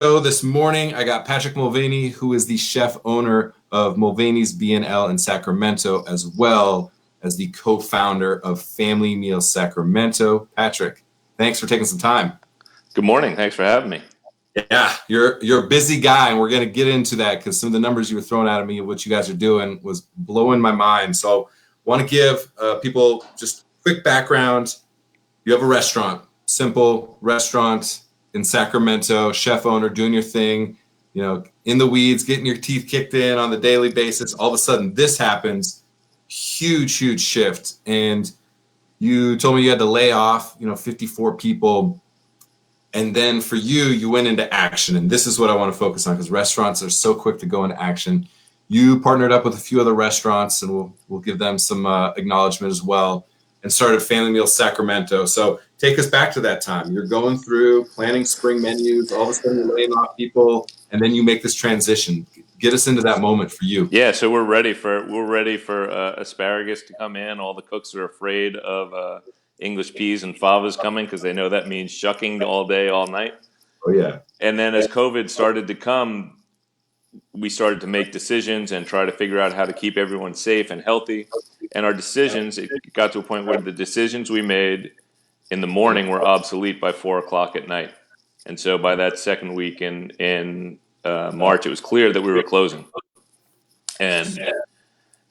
this morning. I got Patrick Mulvaney, who is the chef owner of Mulvaney's B&L in Sacramento, as well as the co-founder of Family Meals Sacramento. Patrick, thanks for taking some time. Good morning. Thanks for having me. Yeah, you're a busy guy, and we're going to get into that because some of the numbers you were throwing out at me of what you guys are doing was blowing my mind. So want to give people just quick background. You have a restaurant, simple restaurant in Sacramento, chef owner, doing your thing, in the weeds, getting your teeth kicked in on the daily basis. All of a sudden, this happens, huge shift. And you told me you had to lay off, 54 people. And then for you went into action. And this is what I want to focus on because restaurants are so quick to go into action. You partnered up with a few other restaurants, and we'll give them some acknowledgement as well, and started Family Meals Sacramento. So take us back to that time. You're going through planning spring menus, all of a sudden you're laying off people, and then you make this transition. Get us into that moment for you. Yeah, so we're ready for asparagus to come in. All the cooks are afraid of English peas and favas coming because they know that means shucking all day, all night. Oh yeah. And then as COVID started to come, we started to make decisions and try to figure out how to keep everyone safe and healthy. And our decisions, it got to a point where the decisions we made in the morning were obsolete by 4:00 at night. And so by that second week in March, it was clear that we were closing. And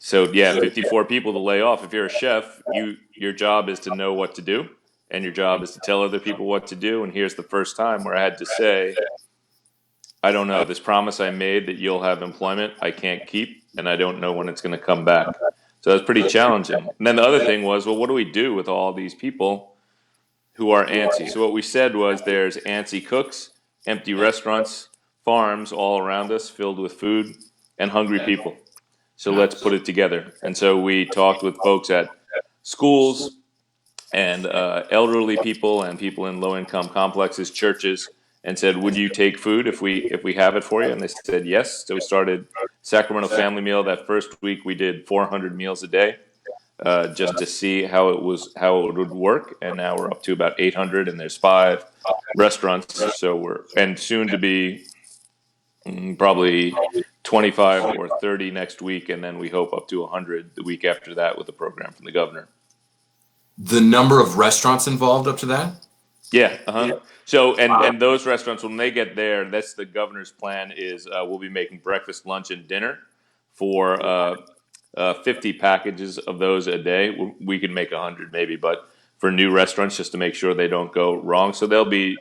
so, 54 people to lay off. If you're a chef, your job is to know what to do, and your job is to tell other people what to do. And here's the first time where I had to say, I don't know, this promise I made that you'll have employment, I can't keep, and I don't know when it's going to come back. So that's pretty challenging. And then the other thing was, well, what do we do with all these people who are antsy? So what we said was there's antsy cooks, empty restaurants, farms all around us filled with food, and hungry people. So let's put it together. And so we talked with folks at schools and elderly people and people in low-income complexes, churches, and said, would you take food if we have it for you? And they said yes. So we started Sacramento Family Meal. That first week we did 400 meals a day just to see how it would work. And now we're up to about 800, and there's 5 restaurants. So we're soon to be probably 25 or 30 next week, and then we hope up to 100 the week after that with a program from the governor. The number of restaurants involved up to that? Yeah. So, and those restaurants, when they get there, that's the governor's plan is we'll be making breakfast, lunch, and dinner for 50 packages of those a day. We could make 100 maybe, but for new restaurants, just to make sure they don't go wrong. So they'll be,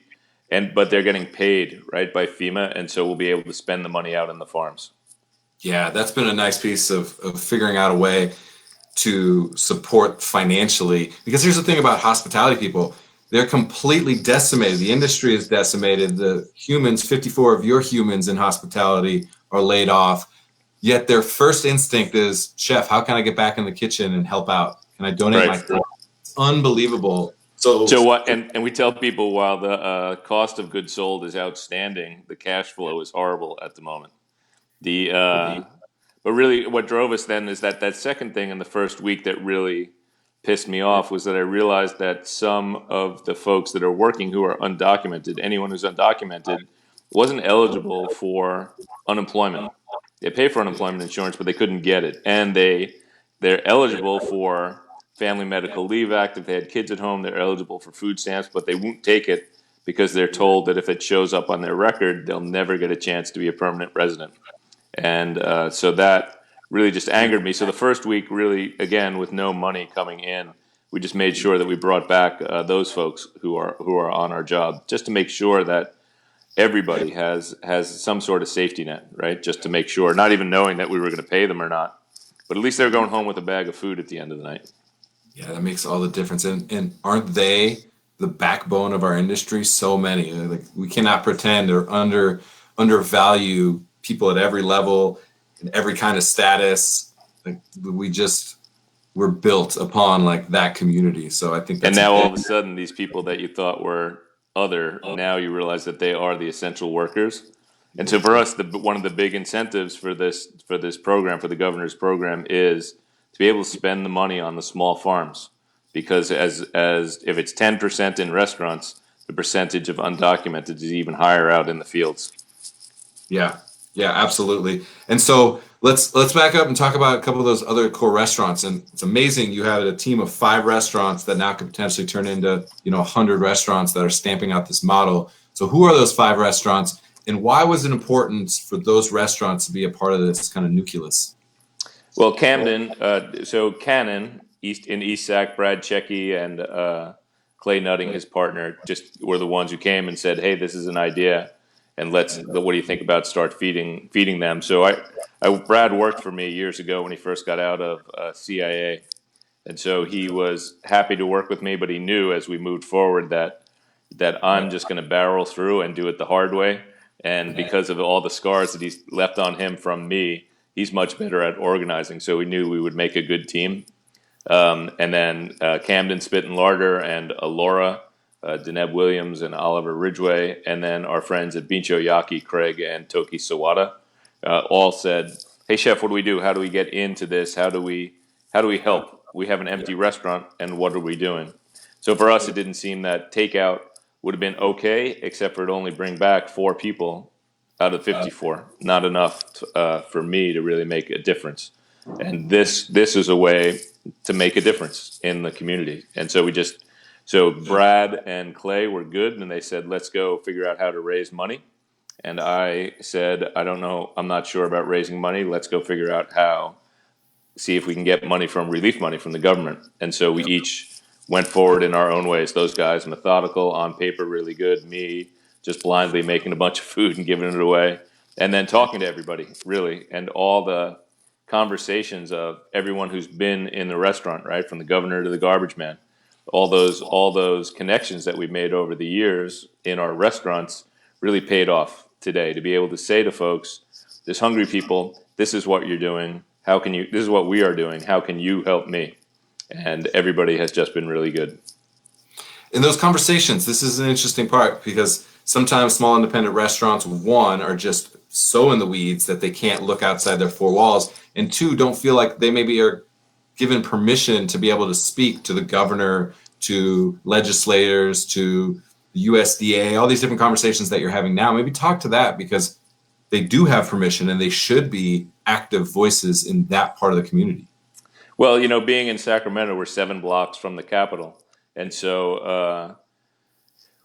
but they're getting paid, right, by FEMA, and so we'll be able to spend the money out in the farms. Yeah, that's been a nice piece of figuring out a way to support financially. Because here's the thing about hospitality people. They're completely decimated. The industry is decimated. The humans, 54 of your humans in hospitality are laid off. Yet their first instinct is, chef, how can I get back in the kitchen and help out? Can I donate my time? It's unbelievable. So what? And we tell people while the cost of goods sold is outstanding, the cash flow is horrible at the moment. But really, what drove us then is that second thing in the first week that really pissed me off was that I realized that some of the folks that are working who are undocumented, anyone who's undocumented, wasn't eligible for unemployment. They pay for unemployment insurance, but they couldn't get it, and they're eligible for Family Medical Leave Act. If they had kids at home, they're eligible for food stamps, but they won't take it because they're told that if it shows up on their record, they'll never get a chance to be a permanent resident. And so that really just angered me. So the first week, really, again, with no money coming in, we just made sure that we brought back those folks who are on our job, just to make sure that everybody has some sort of safety net, right? Just to make sure, not even knowing that we were going to pay them or not, but at least they're going home with a bag of food at the end of the night. Yeah, that makes all the difference. And aren't they the backbone of our industry? So many, like, we cannot pretend or undervalue people at every level and every kind of status. Like, we're built upon like that community. So I think that's, and now all of a sudden these people that you thought were other, now you realize that they are the essential workers. And so for us, one of the big incentives for this program, for the governor's program, is to be able to spend the money on the small farms, because as if it's 10% in restaurants, the percentage of undocumented is even higher out in the fields. Yeah, yeah, absolutely. And so let's back up and talk about a couple of those other core restaurants. And it's amazing you have a team of 5 restaurants that now could potentially turn into 100 restaurants that are stamping out this model. So who are those 5 restaurants, and why was it important for those restaurants to be a part of this kind of nucleus? Well, Camden, so Cannon, East Sac, Brad Checky and Clay Nutting, his partner, just were the ones who came and said, "Hey, this is an idea, and what do you think about start feeding them?" So Brad worked for me years ago when he first got out of CIA, and so he was happy to work with me, but he knew as we moved forward that I'm just going to barrel through and do it the hard way. And because of all the scars that he's left on him from me, he's much better at organizing. So we knew we would make a good team. And then Camden Spit and Larder and Laura, Deneb Williams and Oliver Ridgway, and then our friends at Bincho Yaki, Craig and Toki Sawada, all said, "Hey chef, what do we do? How do we get into this? How do we help? We have an empty restaurant, and what are we doing?" So for us, it didn't seem that takeout would have been okay, except for it only bring back 4 people out of 54. Not enough for me to really make a difference. And this is a way to make a difference in the community. And so Brad and Clay were good, and they said, "Let's go figure out how to raise money." And I said, "I don't know. I'm not sure about raising money. Let's go figure out see if we can get relief money from the government." And so we each went forward in our own ways. Those guys, methodical, on paper, really good. Me, just blindly making a bunch of food and giving it away. And then talking to everybody, really. And all the conversations of everyone who's been in the restaurant, right? From the governor to the garbage man. All those connections that we've made over the years in our restaurants really paid off today, to be able to say to folks, "There's hungry people, this is what you're doing. This is what we are doing. How can you help me?" And everybody has just been really good. In those conversations, this is an interesting part because sometimes small independent restaurants, one, are just so in the weeds that they can't look outside their 4 walls, and two, don't feel like they maybe are given permission to be able to speak to the governor, to legislators, to the USDA, all these different conversations that you're having now. Maybe talk to that, because they do have permission and they should be active voices in that part of the community. Well, being in Sacramento, we're 7 blocks from the Capitol. And so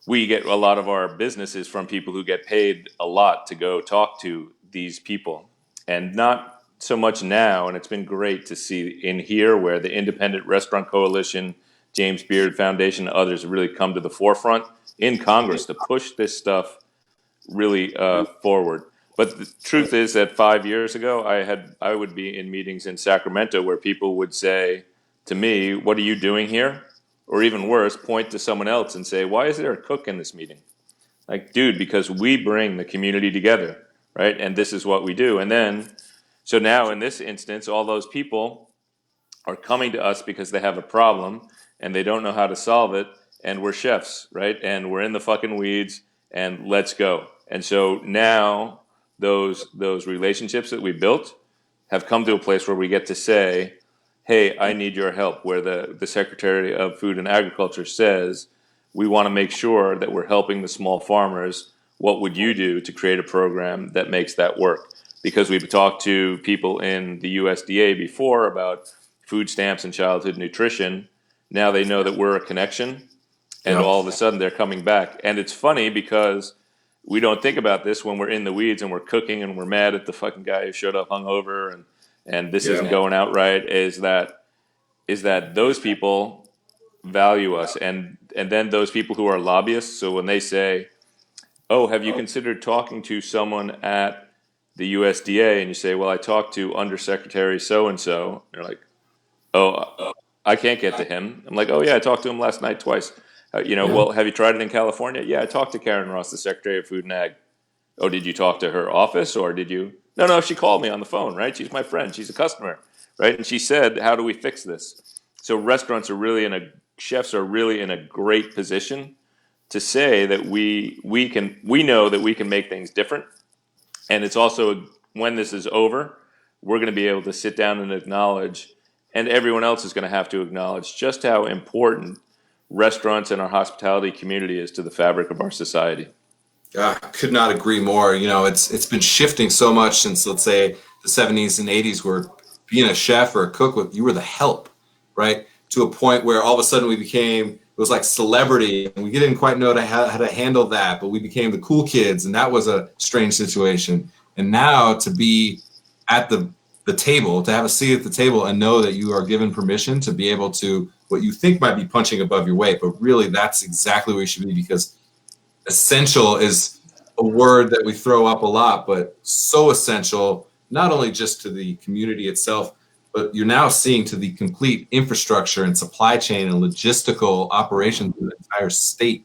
we get a lot of our businesses from people who get paid a lot to go talk to these people. And not so much now, and it's been great to see in here where the Independent Restaurant Coalition, James Beard Foundation, and others have really come to the forefront in Congress to push this stuff really forward. But the truth is that 5 years ago, I would be in meetings in Sacramento where people would say to me, "What are you doing here?" Or even worse, point to someone else and say, "Why is there a cook in this meeting?" Like, dude, because we bring the community together, right? And this is what we do. And then, so now in this instance, all those people are coming to us because they have a problem and they don't know how to solve it. And we're chefs, right? And we're in the fucking weeds, and let's go. And so now those relationships that we built have come to a place where we get to say, "Hey, I need your help," where the Secretary of Food and Agriculture says, "We want to make sure that we're helping the small farmers. What would you do to create a program that makes that work?" Because we've talked to people in the USDA before about food stamps and childhood nutrition. Now they know that we're a connection, and Yeah. all of a sudden they're coming back. And it's funny because we don't think about this when we're in the weeds and we're cooking and we're mad at the fucking guy who showed up hungover and this isn't going out right. Is that those people value us, and then those people who are lobbyists. So when they say, "Oh, have you considered talking to someone at the USDA?" and you say, "Well, I talked to Undersecretary so and so," they're like, "Oh, I can't get to him." I'm like, "Oh yeah, I talked to him last night twice." Well, have you tried it in California? "Yeah, I talked to Karen Ross, the Secretary of Food and Ag." "Oh, did you talk to her office, or did you?" No, she called me on the phone, right? She's my friend. She's a customer, right? And she said, "How do we fix this?" So chefs are really in a great position to say that we know that we can make things different. And it's also, when this is over, we're going to be able to sit down and acknowledge, and everyone else is going to have to acknowledge, just how important restaurants and our hospitality community is to the fabric of our society. Could not agree more. It's been shifting so much since, let's say, the 70s and 80s, where being a chef or a cook, you were the help, right? To a point where all of a sudden it was like celebrity, and we didn't quite know how to handle that, but we became the cool kids, and that was a strange situation. And now to be at the table, to have a seat at the table and know that you are given permission to be able to, what you think might be punching above your weight, but really that's exactly where you should be, because essential is a word that we throw up a lot, but so essential, not only just to the community itself, but you're now seeing to the complete infrastructure and supply chain and logistical operations in the entire state,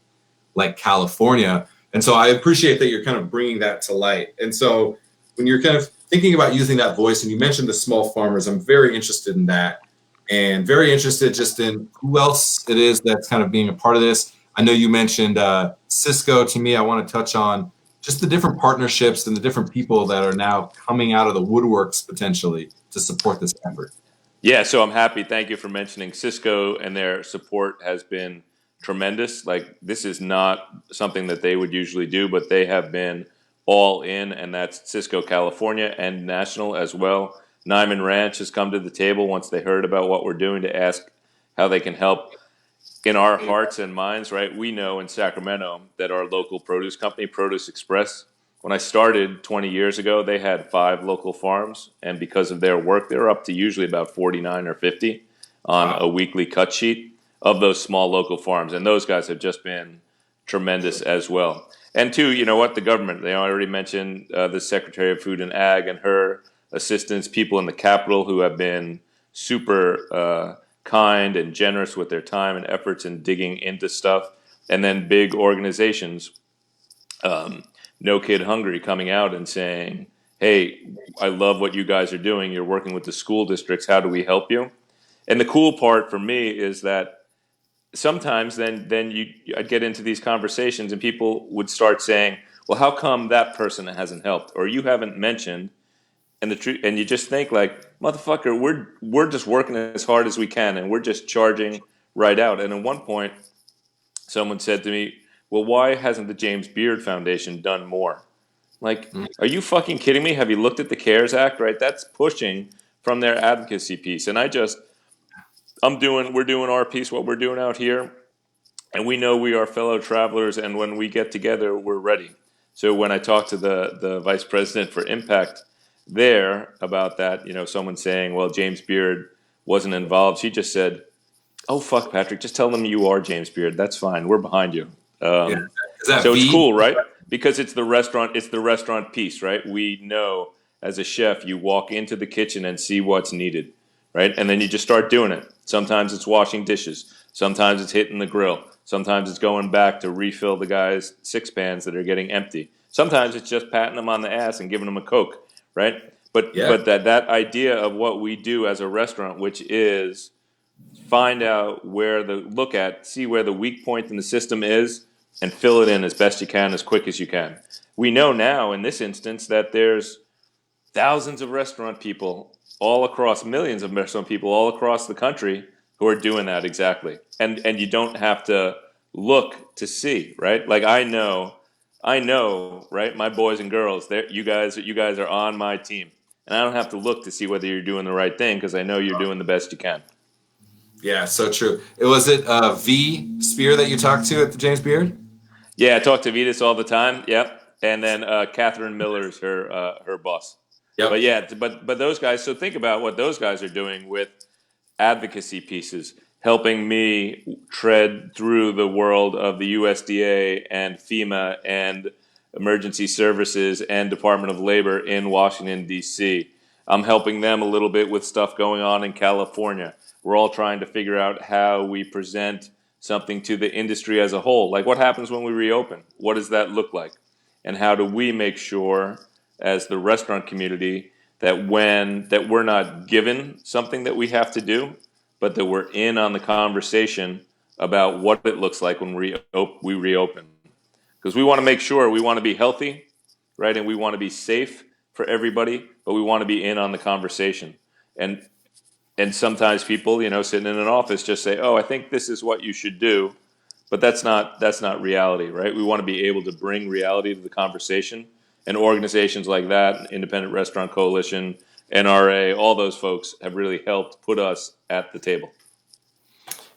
like California. And so I appreciate that you're kind of bringing that to light. And so when you're kind of thinking about using that voice, and you mentioned the small farmers, I'm very interested in that, and very interested just in who else it is that's kind of being a part of this. I know you mentioned Cisco to me. I want to touch on just the different partnerships and the different people that are now coming out of the woodworks potentially to support this effort. Yeah, so I'm happy. Thank you for mentioning Cisco, and their support has been tremendous. Like, this is not something that they would usually do, but they have been all in, and that's Cisco California and national as well. Nyman Ranch has come to the table once they heard about what we're doing to ask how they can help. In our hearts and minds, right? We know in Sacramento that our local produce company, Produce Express, when I started 20 years ago, they had 5 local farms, and because of their work, they're up to usually about 49 or 50 on a weekly cut sheet of those small local farms, and those guys have just been tremendous as well. And two, you know what? The government, they already mentioned the Secretary of Food and Ag and her assistants, people in the Capitol who have been super kind and generous with their time and efforts in digging into stuff, and then big organizations, No Kid Hungry, coming out and saying, "Hey, I love what you guys are doing. You're working with the school districts. How do we help you?" And the cool part for me is that sometimes then I'd get into these conversations and people would start saying, "Well, how come that person hasn't helped, or you haven't mentioned?" And the truth, and you just think like, motherfucker, we're just working as hard as we can, and we're just charging right out. And at one point, someone said to me, "Well, why hasn't the James Beard Foundation done more?" Like, are you fucking kidding me? Have you looked at the CARES Act? Right, that's pushing from their advocacy piece. And we're doing our piece, what we're doing out here, and we know we are fellow travelers. And when we get together, we're ready. So when I talked to the vice president for Impact there about that, someone saying, "Well, James Beard wasn't involved," she just said, "Oh, fuck, Patrick, just tell them you are James Beard. That's fine. We're behind you." Yeah. Is that So it's V? cool, right? Because it's the restaurant piece, right? We know as a chef, you walk into the kitchen and see what's needed, right? And then you just start doing it. Sometimes it's washing dishes. Sometimes it's hitting the grill. Sometimes it's going back to refill the guys' 6 pans that are getting empty. Sometimes it's just patting them on the ass and giving them a Coke, right? But Yeah. but that idea of what we do as a restaurant, which is find out see where the weak point in the system is, and fill it in as best you can, as quick as you can. We know now in this instance that there's thousands of restaurant people all across, millions of restaurant people all across the country who are doing that exactly. And you don't have to look to see, right? Like I know, right? My boys and girls, you guys are on my team. And I don't have to look to see whether you're doing the right thing, because I know you're doing the best you can. Yeah, so true. Was it V Spear that you talked to at the James Beard? Yeah, I talk to Vitas all the time. Yep. And then Catherine Miller's her boss. But Yep. yeah, but those guys. So think about what those guys are doing with advocacy pieces, helping me tread through the world of the USDA and FEMA and emergency services and Department of Labor in Washington, D.C. I'm helping them a little bit with stuff going on in California. We're all trying to figure out how we present something to the industry as a whole. Like, what happens when we reopen? What does that look like? And how do we make sure, as the restaurant community, that we're not given something that we have to do, but that we're in on the conversation about what it looks like when we reopen? Because we want to make sure, we want to be healthy, right? And we want to be safe for everybody, but we want to be in on the conversation. And sometimes people, sitting in an office just say, "Oh, I think this is what you should do." But that's not reality, right? We want to be able to bring reality to the conversation, and organizations like that, Independent Restaurant Coalition, NRA, all those folks have really helped put us at the table.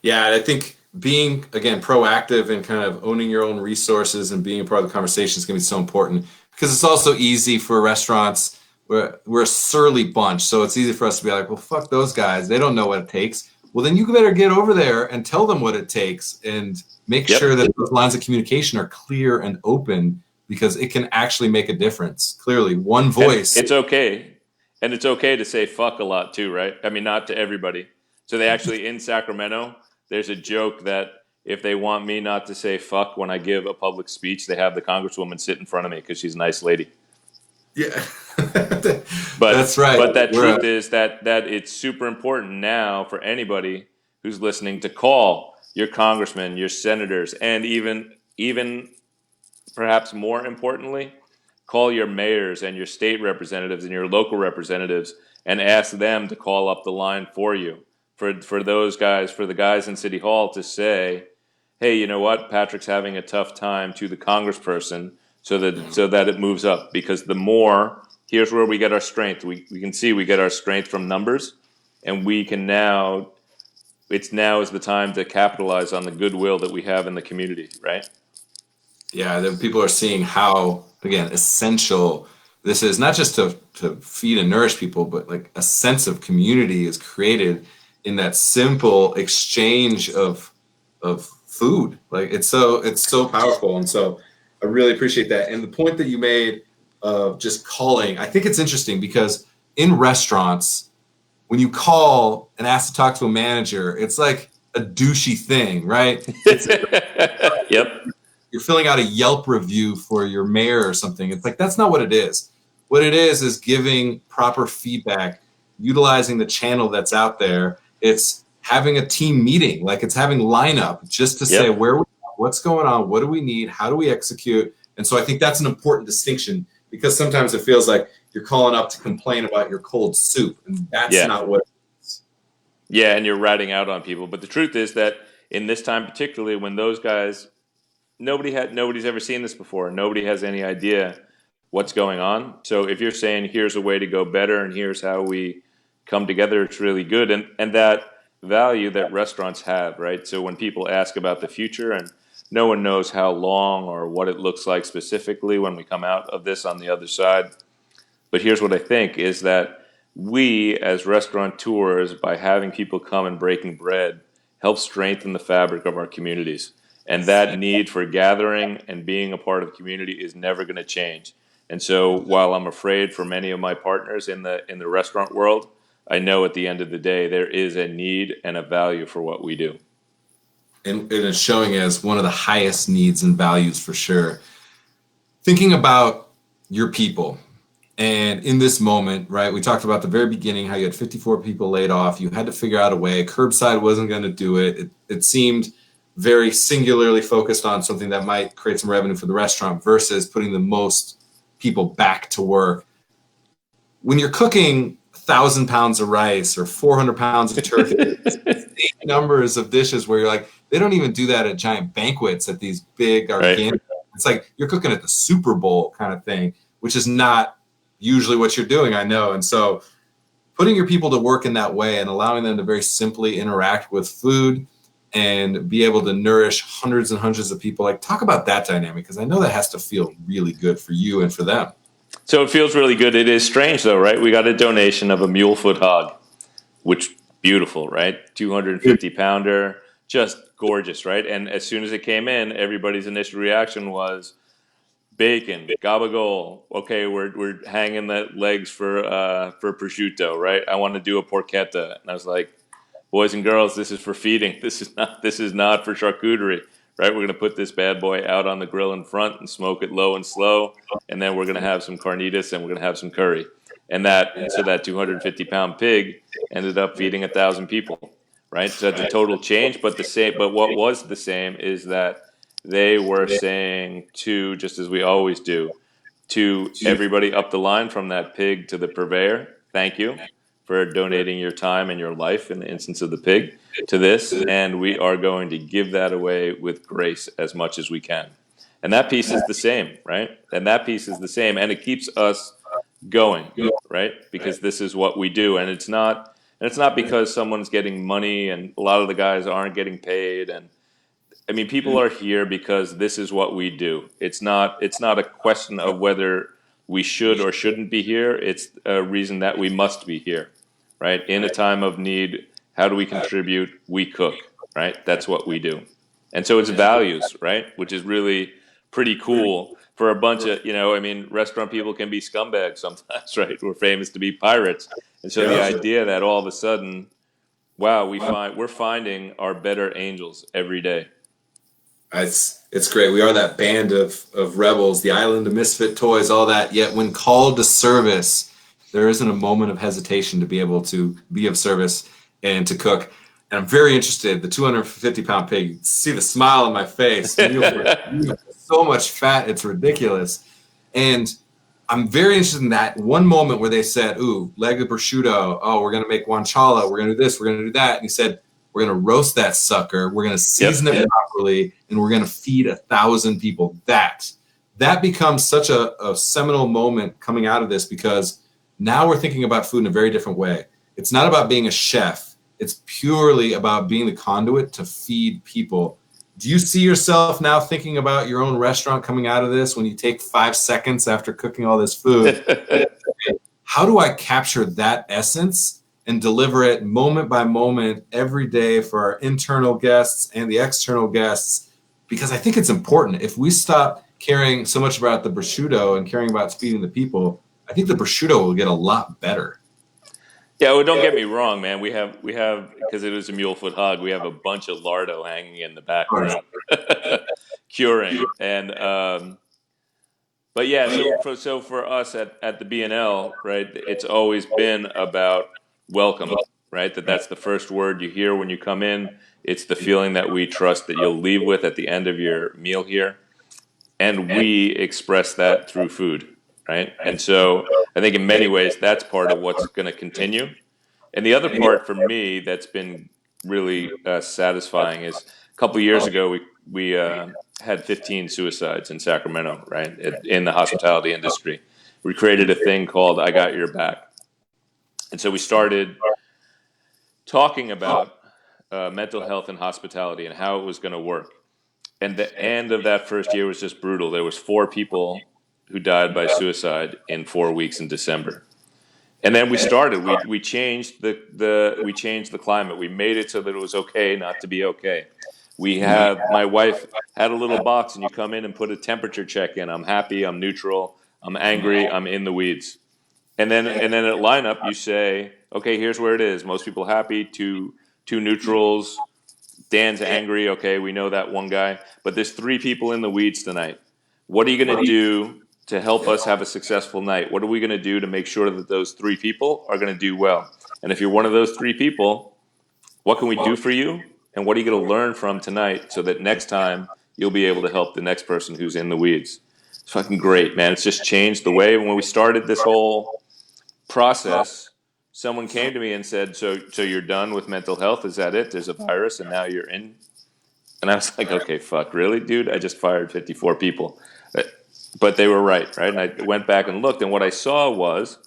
Yeah, and I think being, again, proactive and kind of owning your own resources and being a part of the conversation is going to be so important, because it's also easy for restaurants. We're a surly bunch, so it's easy for us to be like, well, fuck those guys. They don't know what it takes. Well, then you better get over there and tell them what it takes and make Yep. sure that those lines of communication are clear and open, because it can actually make a difference. Clearly, one voice. And it's okay. And it's okay to say fuck a lot too, right? I mean, not to everybody. So they actually, in Sacramento, there's a joke that if they want me not to say fuck when I give a public speech, they have the congresswoman sit in front of me because she's a nice lady. Yeah. But that's right. But that truth is that it's super important now for anybody who's listening to call your congressmen, your senators, and even perhaps more importantly, call your mayors and your state representatives and your local representatives and ask them to call up the line for you. For those guys, for the guys in City Hall to say, hey, you know what? Patrick's having a tough time, to the congressperson, so that it moves up. Because the more, here's where we get our strength. We can see we get our strength from numbers, and we can now is the time to capitalize on the goodwill that we have in the community, right? Yeah, that people are seeing how, again, essential this is, not just to feed and nourish people, but like a sense of community is created in that simple exchange of food. Like it's so powerful. And so I really appreciate that. And the point that you made of just calling, I think it's interesting, because in restaurants, when you call and ask to talk to a manager, it's like a douchey thing, right? Yep. You're filling out a Yelp review for your mayor or something. It's like, that's not what it is. What it is giving proper feedback, utilizing the channel that's out there. It's having a team meeting, like it's having lineup just to say what's going on, what do we need, how do we execute. And so I think that's an important distinction, because sometimes it feels like you're calling up to complain about your cold soup, and that's not what it is. Yeah, and you're ratting out on people. But the truth is that in this time, particularly when those guys, nobody's ever seen this before. Nobody has any idea what's going on. So if you're saying here's a way to go better and here's how we come together, it's really good. And that value that restaurants have, right? So when people ask about the future, and no one knows how long or what it looks like specifically when we come out of this on the other side. But here's what I think is that we as restaurateurs, by having people come and breaking bread, help strengthen the fabric of our communities. And that need for gathering and being a part of the community is never going to change. And so while I'm afraid for many of my partners in the restaurant world, I know at the end of the day there is a need and a value for what we do. And it's showing as one of the highest needs and values for sure. Thinking about your people, and in this moment, right, we talked about the very beginning how you had 54 people laid off. You had to figure out a way. Curbside wasn't going to do it. It seemed very singularly focused on something that might create some revenue for the restaurant versus putting the most people back to work. When you're cooking 1,000 pounds of rice or 400 pounds of turkey, numbers of dishes where you're like, they don't even do that at giant banquets at these big organic. Right. It's like you're cooking at the Super Bowl kind of thing, which is not usually what you're doing, I know. And so putting your people to work in that way and allowing them to very simply interact with food and be able to nourish hundreds and hundreds of people, like talk about that dynamic, because I know that has to feel really good for you and for them. So it feels really good. It is strange though, right? We got a donation of a mule foot hog, which beautiful, right? 250 pounder, just gorgeous, right? And as soon as it came in, everybody's initial reaction was bacon, gabagool. Okay, we're hanging the legs for prosciutto, right? I want to do a porchetta, and I was like, boys and girls, this is for feeding. This is not for charcuterie, right? We're gonna put this bad boy out on the grill in front and smoke it low and slow, and then we're gonna have some carnitas and we're gonna have some curry, and that 250-pound pig ended up feeding 1,000 people, right? So that's a total change, but what was the same is that they were saying to, just as we always do, to everybody up the line from that pig to the purveyor, thank you for donating your time and your life in the instance of the pig to this. And we are going to give that away with grace as much as we can. And that piece is the same, right? And that piece is the same. And it keeps us going, right? Because this is what we do. And it's not because someone's getting money, and a lot of the guys aren't getting paid. And I mean, people are here because this is what we do. It's not a question of whether we should or shouldn't be here. It's a reason that we must be here, right? In a time of need, how do we contribute? We cook, right? That's what we do. And so it's values, right? Which is really pretty cool for a bunch of, I mean, restaurant people can be scumbags sometimes, right? We're famous to be pirates. And so the idea that all of a sudden, wow, we're finding our better angels every day. It's great. We are that band of rebels, the island of misfit toys, all that. Yet when called to service, there isn't a moment of hesitation to be able to be of service and to cook. And I'm very interested. The 250-pound pig. See the smile on my face. So much fat, it's ridiculous. And I'm very interested in that one moment where they said, "Ooh, leg of prosciutto. Oh, we're gonna make guanciale. We're gonna do this. We're gonna do that." And he said, "We're going to roast that sucker. We're going to season it properly, and we're going to feed 1,000 people." That becomes such a seminal moment coming out of this, because now we're thinking about food in a very different way. It's not about being a chef. It's purely about being the conduit to feed people. Do you see yourself now thinking about your own restaurant coming out of this when you take 5 seconds after cooking all this food? How do I capture that essence and deliver it moment by moment every day for our internal guests and the external guests? Because I think it's important. If we stop caring so much about the prosciutto and caring about feeding the people, I think the prosciutto will get a lot better. Yeah, well, don't get me wrong, man. We have because it was a mulefoot hog. We have a bunch of lardo hanging in the back room, curing. And but yeah, so for us at the B&L, right, it's always been about welcome, right? That's the first word you hear when you come in. It's the feeling that we trust that you'll leave with at the end of your meal here. And we express that through food, right? And so I think in many ways that's part of what's going to continue. And the other part for me that's been really satisfying is a couple of years ago we had 15 suicides in Sacramento, right, in the hospitality industry. We created a thing called I Got Your Back. And so we started talking about mental health and hospitality and how it was going to work. And the end of that first year was just brutal. There was 4 people who died by suicide in 4 weeks in December. And then we started. We changed we changed the climate. We made it so that it was okay not to be okay. My wife had a little box, and you come in and put a temperature check in. I'm happy. I'm neutral. I'm angry. I'm in the weeds. And then at lineup, you say, okay, here's where it is. Most people happy, two neutrals. Dan's angry. Okay, we know that one guy. But there's 3 people in the weeds tonight. What are you going to do to help us have a successful night? What are we going to do to make sure that those 3 people are going to do well? And if you're one of those 3 people, what can we do for you? And what are you going to learn from tonight so that next time you'll be able to help the next person who's in the weeds? It's fucking great, man. It's just changed the way. When we started this whole process, someone came to me and said, so you're done with mental health? Is that it? There's a virus and now you're in? And I was like, okay, fuck, really, dude? I just fired 54 people. But they were right? And I went back and looked, and what I saw was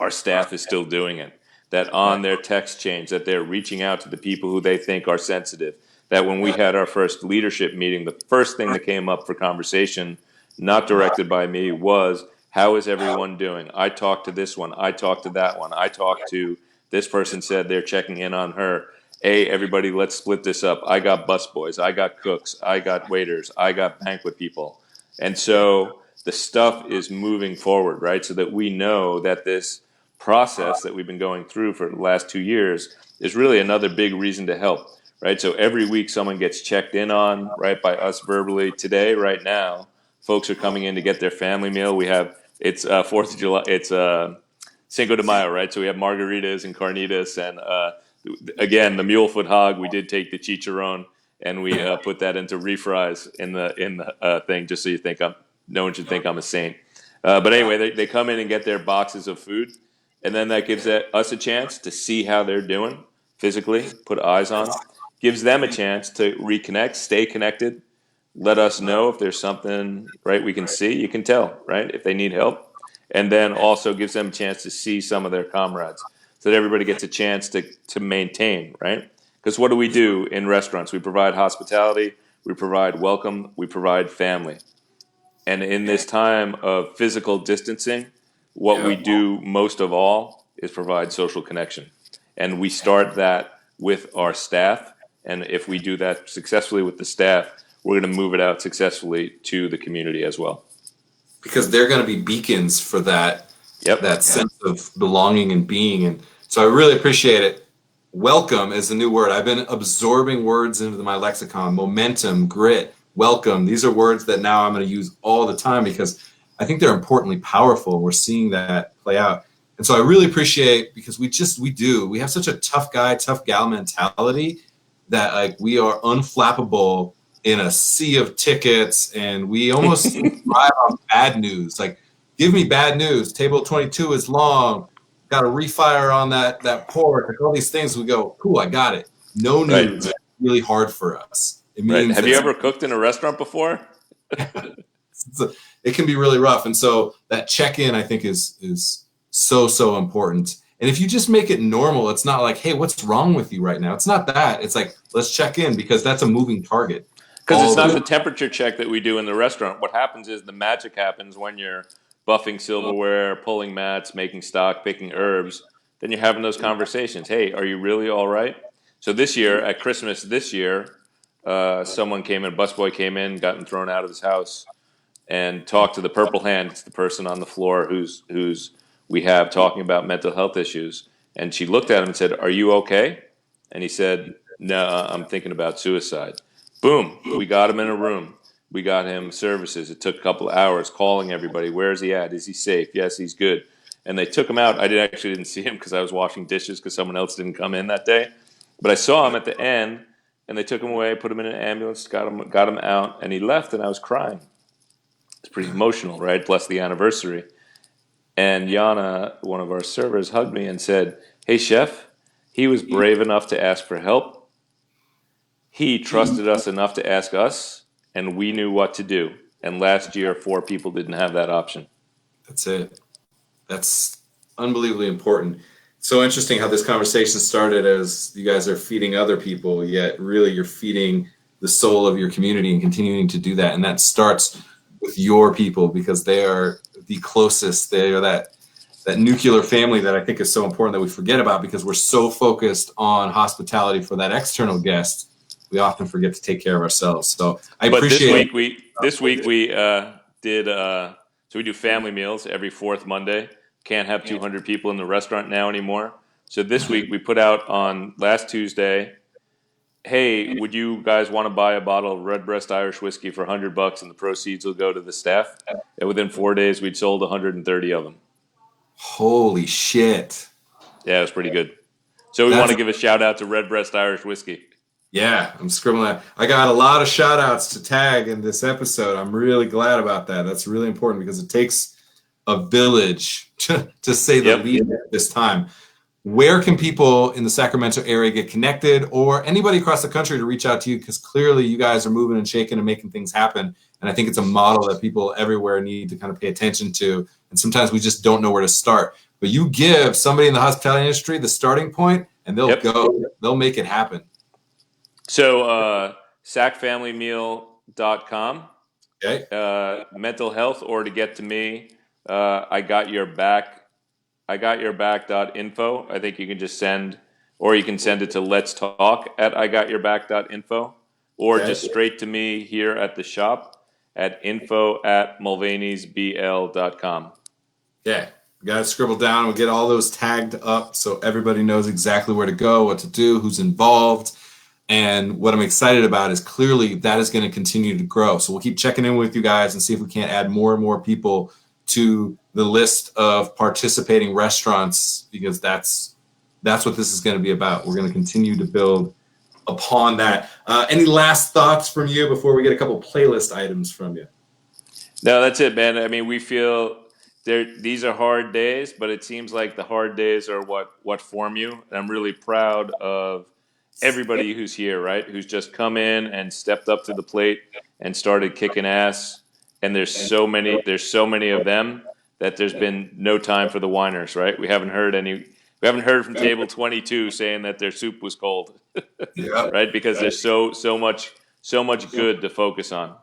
our staff is still doing it. That on their text chains, that they're reaching out to the people who they think are sensitive. That when we had our first leadership meeting, the first thing that came up for conversation, not directed by me, was, how is everyone doing? I talked to this one. I talked to that one. I talked to this person, said they're checking in on her. Hey, everybody, let's split this up. I got busboys. I got cooks. I got waiters. I got banquet people. And so the stuff is moving forward, right? So that we know that this process that we've been going through for the last 2 years is really another big reason to help, right? So every week someone gets checked in on, right, by us verbally. Today, right now, folks are coming in to get their family meal. It's 4th of July. It's Cinco de Mayo, right? So we have margaritas and carnitas. And again, the mulefoot hog, we did take the chicharron and we put that into refries in the thing, just so no one should think I'm a saint. But anyway, they come in and get their boxes of food. And then that gives us a chance to see how they're doing physically, put eyes on, gives them a chance to reconnect, stay connected, let us know if there's something, right, we can see, you can tell, right, if they need help. And then also gives them a chance to see some of their comrades so that everybody gets a chance to maintain, right? Because what do we do in restaurants? We provide hospitality, we provide welcome, we provide family. And in this time of physical distancing, what we do most of all is provide social connection. And we start that with our staff. And if we do that successfully with the staff, we're going to move it out successfully to the community as well. Because they're going to be beacons for that, that sense of belonging and being. And so I really appreciate it. Welcome is the new word. I've been absorbing words into my lexicon. Momentum, grit, welcome. These are words that now I'm going to use all the time because I think they're importantly powerful. We're seeing that play out. And so I really appreciate, because we have such a tough guy, tough gal mentality that like we are unflappable in a sea of tickets, and we almost thrive on bad news. Like, give me bad news. Table 22 is long. Got to refire on that pork. Like all these things, we go, cool, I got it. No news is really hard for us. It means Have you ever cooked in a restaurant before? It can be really rough. And so that check-in, I think, is so important. And if you just make it normal, it's not like, hey, what's wrong with you right now? It's not that. It's like, let's check in, because that's a moving target. Because it's not the temperature check that we do in the restaurant. What happens is the magic happens when you're buffing silverware, pulling mats, making stock, picking herbs. Then you're having those conversations. Hey, are you really all right? So this year, at Christmas this year, someone came in, a busboy came in, gotten thrown out of his house, and talked to the Purple Hand. It's the person on the floor who's we have talking about mental health issues. And she looked at him and said, "Are you okay?" And he said, "No, I'm thinking about suicide." Boom, we got him in a room. We got him services. It took a couple of hours calling everybody. Where is he at? Is he safe? Yes, he's good. And they took him out. I didn't see him because I was washing dishes because someone else didn't come in that day. But I saw him at the end, and they took him away, put him in an ambulance, got him out, and he left, and I was crying. It's pretty emotional, right? Plus the anniversary. And Yana, one of our servers, hugged me and said, "Hey, chef, he was brave enough to ask for help. He trusted us enough to ask us, and we knew what to do. And last year, 4 people didn't have that option." That's it. That's unbelievably important. So interesting how this conversation started as you guys are feeding other people, yet really you're feeding the soul of your community and continuing to do that. And that starts with your people, because they are the closest. They are that nuclear family that I think is so important that we forget about, because we're so focused on hospitality for that external guest. We often forget to take care of ourselves. So I appreciate this week we did so we do family meals every 4th Monday. Can't have 200 people in the restaurant now anymore. So this week we put out on last Tuesday, "Hey, would you guys want to buy a bottle of Redbreast Irish whiskey for $100 and the proceeds will go to the staff?" And within 4 days we'd sold 130 of them. Holy shit. Yeah, it was pretty good. So we want to give a shout out to Redbreast Irish whiskey. Yeah, I'm scribbling that. I got a lot of shout outs to tag in this episode. I'm really glad about that. That's really important, because it takes a village to say the least at this time. Where can people in the Sacramento area get connected, or anybody across the country to reach out to you? Because clearly you guys are moving and shaking and making things happen. And I think it's a model that people everywhere need to kind of pay attention to. And sometimes we just don't know where to start. But you give somebody in the hospitality industry the starting point, and they'll make it happen. So sacfamilymeal.com, okay. Mental health, or to get to me, I got your back.info. I think you can just send, or you can send it to let's talk at igotyourback.info, or just straight to me here at the shop at info@mulvaneysbl.com. Yeah, we got to scribble down. We'll get all those tagged up so everybody knows exactly where to go, what to do, who's involved. And what I'm excited about is clearly that is going to continue to grow. So we'll keep checking in with you guys and see if we can't add more and more people to the list of participating restaurants, because that's what this is going to be about. We're going to continue to build upon that. Any last thoughts from you before we get a couple playlist items from you? No, that's it, man. I mean, we feel these are hard days, but it seems like the hard days are what form you. And I'm really proud of everybody who's here, right? Who's just come in and stepped up to the plate and started kicking ass. And there's so many of them that there's been no time for the whiners, right? We haven't heard from table 22 saying that their soup was cold, Yeah. right? Because there's so much good to focus on.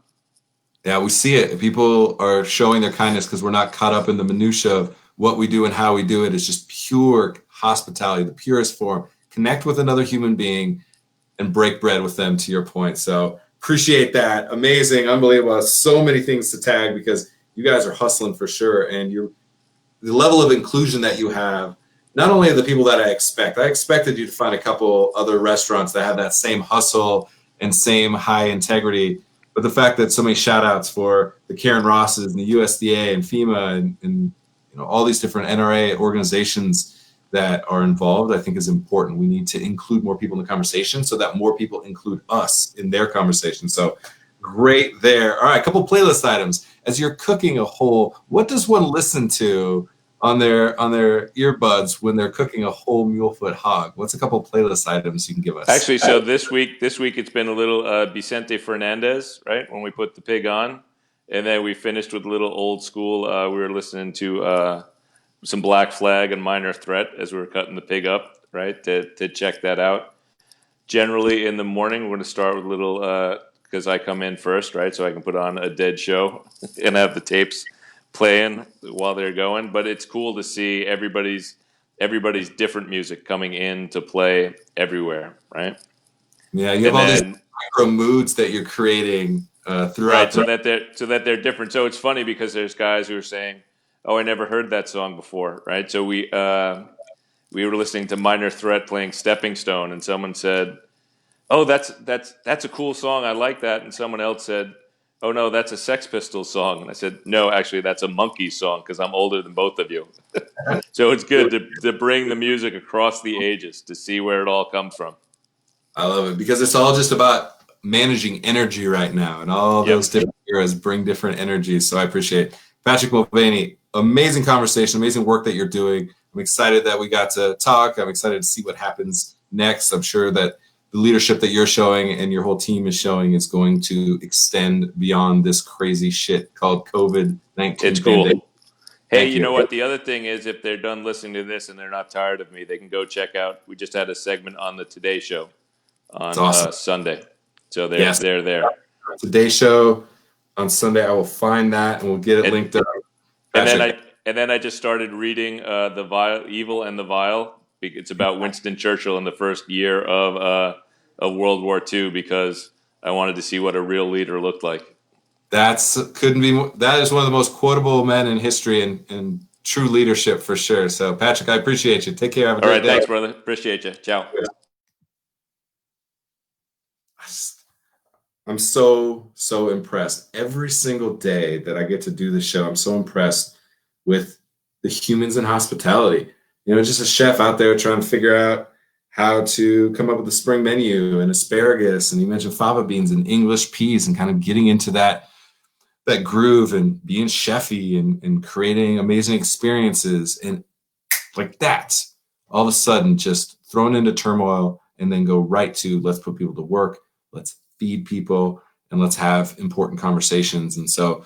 Yeah, we see it. People are showing their kindness because we're not caught up in the minutia of what we do and how we do it. It's just pure hospitality, the purest form. Connect with another human being and break bread with them, to your point. So appreciate that. Amazing, unbelievable. So many things to tag because you guys are hustling for sure. And the level of inclusion that you have, not only the people that I expected you to find a couple other restaurants that have that same hustle and same high integrity. But the fact that so many shout outs for the Karen Rosses and the USDA and FEMA and all these different NRA organizations that are involved, I think is important. We need to include more people in the conversation so that more people include us in their conversation. So great there. All right, a couple playlist items. As you're cooking a whole, what does one listen to on their earbuds when they're cooking a whole mulefoot hog? What's a couple playlist items you can give us? Actually, so this week it's been a little Vicente Fernandez, right? When we put the pig on, and then we finished with a little old school. We were listening to some Black Flag and Minor Threat as we were cutting the pig up, right? To check that out. Generally in the morning, we're going to start with a little because I come in first, right? So I can put on a dead show and have the tapes playing while they're going. But it's cool to see everybody's different music coming in to play everywhere, right? Yeah, you have all these micro moods that you're creating throughout. Right, so that they're different. So it's funny because there's guys who are saying, "Oh, I never heard that song before," right? So we were listening to Minor Threat playing Stepping Stone, and someone said, "Oh, that's a cool song. I like that." And someone else said, "Oh no, that's a Sex Pistols song." And I said, "No, actually, that's a Monkees song because I'm older than both of you." So it's good to bring the music across the ages to see where it all comes from. I love it because it's all just about managing energy right now, and all those different eras bring different energies. So I appreciate it. Patrick Mulvaney, amazing conversation, amazing work that you're doing. I'm excited that we got to talk. I'm excited to see what happens next. I'm sure that the leadership that you're showing and your whole team is showing is going to extend beyond this crazy shit called COVID-19. It's cool. Hey, you know what? The other thing is, if they're done listening to this and they're not tired of me, they can go check out. We just had a segment on the Today Show on Sunday, so they're there. Today Show on Sunday. I will find that and we'll get it linked up. And then I just started reading the Vile, Evil and the Vile. It's about Winston Churchill in the first year of World War II because I wanted to see what a real leader looked like. That is one of the most quotable men in history and true leadership for sure. So Patrick, I appreciate you. Take care. Have a great day. Thanks, brother. Appreciate you. Ciao. I'm so impressed. Every single day that I get to do the show, I'm so impressed with the humans in hospitality. Just a chef out there trying to figure out how to come up with a spring menu and asparagus. And you mentioned fava beans and English peas and kind of getting into that groove and being chefy and creating amazing experiences. And like that, all of a sudden just thrown into turmoil and then go right to let's put people to work. Let's feed people and let's have important conversations. And so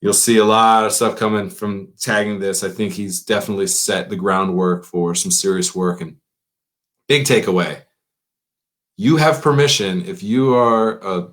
you'll see a lot of stuff coming from tagging this. I think he's definitely set the groundwork for some serious work. And big takeaway, you have permission if you are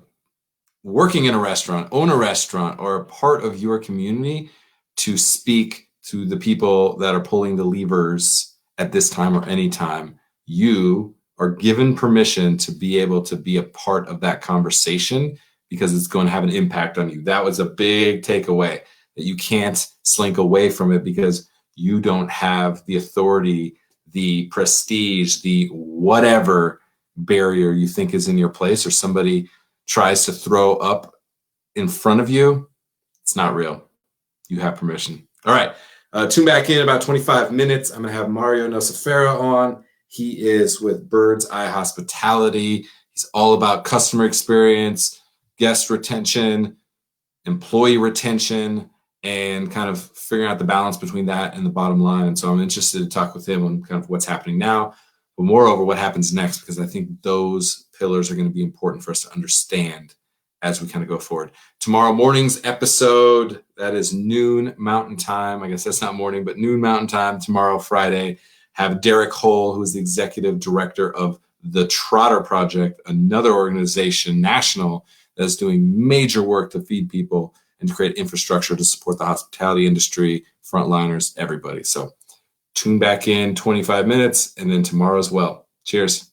working in a restaurant, own a restaurant, or a part of your community to speak to the people that are pulling the levers at this time or any time. You are given permission to be able to be a part of that conversation because it's going to have an impact on you. That was a big takeaway, that you can't slink away from it because you don't have the authority, the prestige, the whatever barrier you think is in your place or somebody tries to throw up in front of you. It's not real. You have permission. All right. Tune back in about 25 minutes. I'm going to have Mario Nocifera on. He is with Bird's Eye Hospitality. He's all about customer experience, guest retention, employee retention, and kind of figuring out the balance between that and the bottom line. And so I'm interested to talk with him on kind of what's happening now, but moreover, what happens next, because I think those pillars are going to be important for us to understand as we kind of go forward. Tomorrow morning's episode, that is noon Mountain Time. I guess that's not morning, but noon Mountain Time tomorrow, Friday, have Derek Hull, who is the executive director of the Trotter Project, another organization, national, that's doing major work to feed people and to create infrastructure to support the hospitality industry, frontliners, everybody. So tune back in 25 minutes and then tomorrow as well. Cheers.